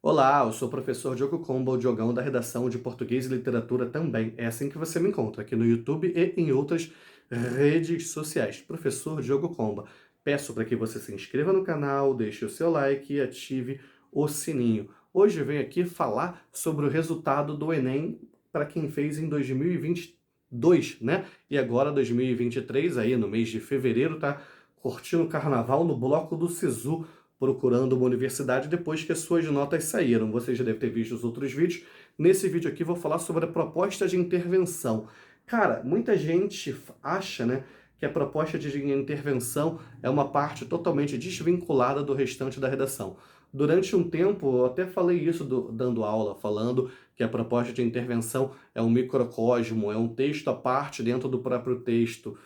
Olá, eu sou o professor Diogo Comba, o Diogão da redação de Português e Literatura também. É assim que você me encontra, aqui no YouTube e em outras redes sociais. Professor Diogo Comba. Peço para que você se inscreva no canal, deixe o seu like e ative o sininho. Hoje eu venho aqui falar sobre o resultado do Enem para quem fez em 2022, né? E agora 2023, aí no mês de fevereiro, tá curtindo o carnaval no bloco do Sisu, procurando uma universidade depois que as suas notas saíram. Você já deve ter visto os outros vídeos. Nesse vídeo aqui vou falar sobre a proposta de intervenção. Cara, muita gente acha, né, que a proposta de intervenção é uma parte totalmente desvinculada do restante da redação. Durante um tempo, eu até falei isso dando aula, falando que a proposta de intervenção é um microcosmo, é um texto à parte dentro do próprio texto.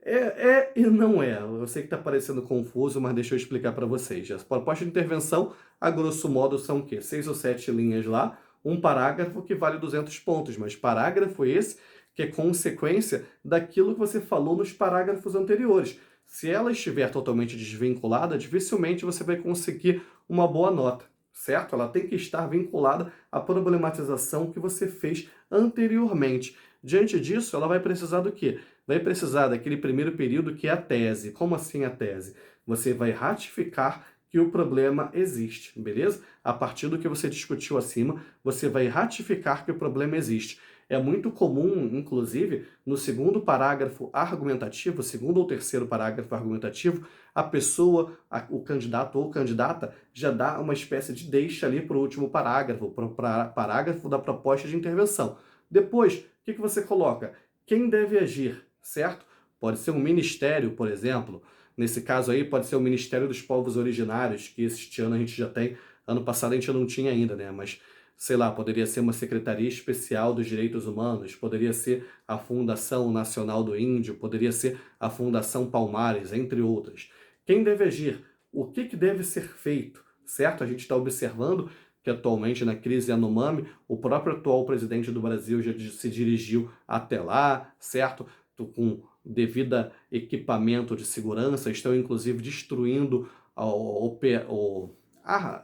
É e não é. Eu sei que está parecendo confuso, mas deixa eu explicar para vocês. A proposta de intervenção, a grosso modo, são o quê? 6 ou 7 linhas lá, um parágrafo que vale 200 pontos, mas parágrafo esse que é consequência daquilo que você falou nos parágrafos anteriores. Se ela estiver totalmente desvinculada, dificilmente você vai conseguir uma boa nota, certo? Ela tem que estar vinculada à problematização que você fez anteriormente. Diante disso, ela vai precisar do quê? Vai precisar daquele primeiro período que é a tese. Como assim a tese? Você vai ratificar que o problema existe, beleza? A partir do que você discutiu acima, você vai ratificar que o problema existe. É muito comum, inclusive, no segundo parágrafo argumentativo, segundo ou terceiro parágrafo argumentativo, a pessoa, o candidato ou candidata, já dá uma espécie de deixa ali para o último parágrafo, para o parágrafo da proposta de intervenção. Depois, o que você coloca? Quem deve agir, certo? Pode ser um ministério, por exemplo. Nesse caso aí, pode ser o Ministério dos Povos Originários, que este ano a gente já tem. Ano passado a gente não tinha ainda, né? Mas, sei lá, poderia ser uma Secretaria Especial dos Direitos Humanos, poderia ser a Fundação Nacional do Índio, poderia ser a Fundação Palmares, entre outras. Quem deve agir? O que deve ser feito, certo? A gente está observando que atualmente na crise Yanomami, o próprio atual presidente do Brasil já se dirigiu até lá, certo? Com devido equipamento de segurança, estão inclusive destruindo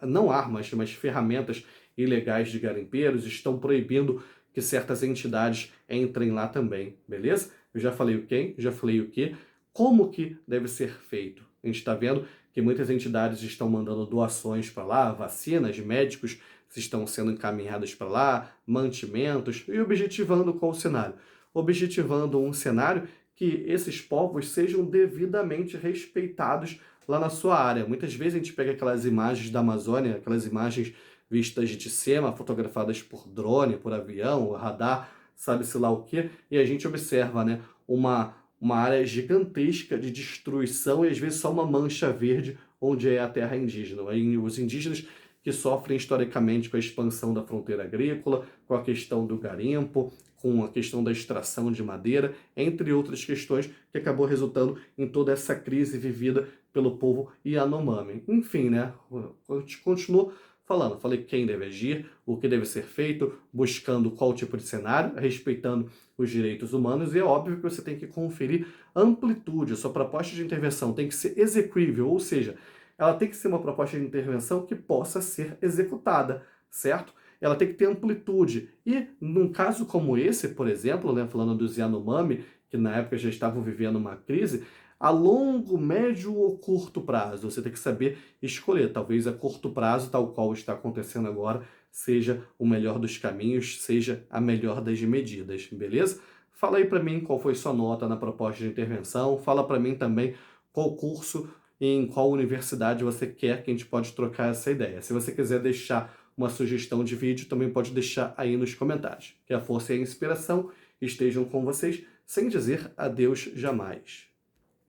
não armas, mas ferramentas ilegais de garimpeiros, estão proibindo que certas entidades entrem lá também, beleza? Eu já falei o quem, já falei o que, como que deve ser feito. A gente está vendo que muitas entidades estão mandando doações para lá, vacinas, médicos estão sendo encaminhados para lá, mantimentos, e objetivando qual cenário? Objetivando um cenário que esses povos sejam devidamente respeitados lá na sua área. Muitas vezes a gente pega aquelas imagens da Amazônia, aquelas imagens vistas de cima, fotografadas por drone, por avião, radar, sabe-se lá o quê, e a gente observa, né, uma área gigantesca de destruição e às vezes só uma mancha verde onde é a terra indígena. Aí os indígenas que sofrem historicamente com a expansão da fronteira agrícola, com a questão do garimpo, com a questão da extração de madeira, entre outras questões que acabou resultando em toda essa crise vivida pelo povo Yanomami. Enfim, né? Eu continuo falando, falei quem deve agir, o que deve ser feito, buscando qual tipo de cenário, respeitando os direitos humanos, e é óbvio que você tem que conferir amplitude, a sua proposta de intervenção tem que ser execuível, ou seja, ela tem que ser uma proposta de intervenção que possa ser executada, certo? Ela tem que ter amplitude. E num caso como esse, por exemplo, né, falando dos Yanomami, que na época já estavam vivendo uma crise, a longo, médio ou curto prazo, você tem que saber escolher. Talvez a curto prazo, tal qual está acontecendo agora, seja o melhor dos caminhos, seja a melhor das medidas, beleza? Fala aí para mim qual foi sua nota na proposta de intervenção, fala para mim também qual curso e em qual universidade você quer que a gente pode trocar essa ideia. Se você quiser deixar uma sugestão de vídeo, também pode deixar aí nos comentários. Que a força e a inspiração estejam com vocês, sem dizer adeus jamais.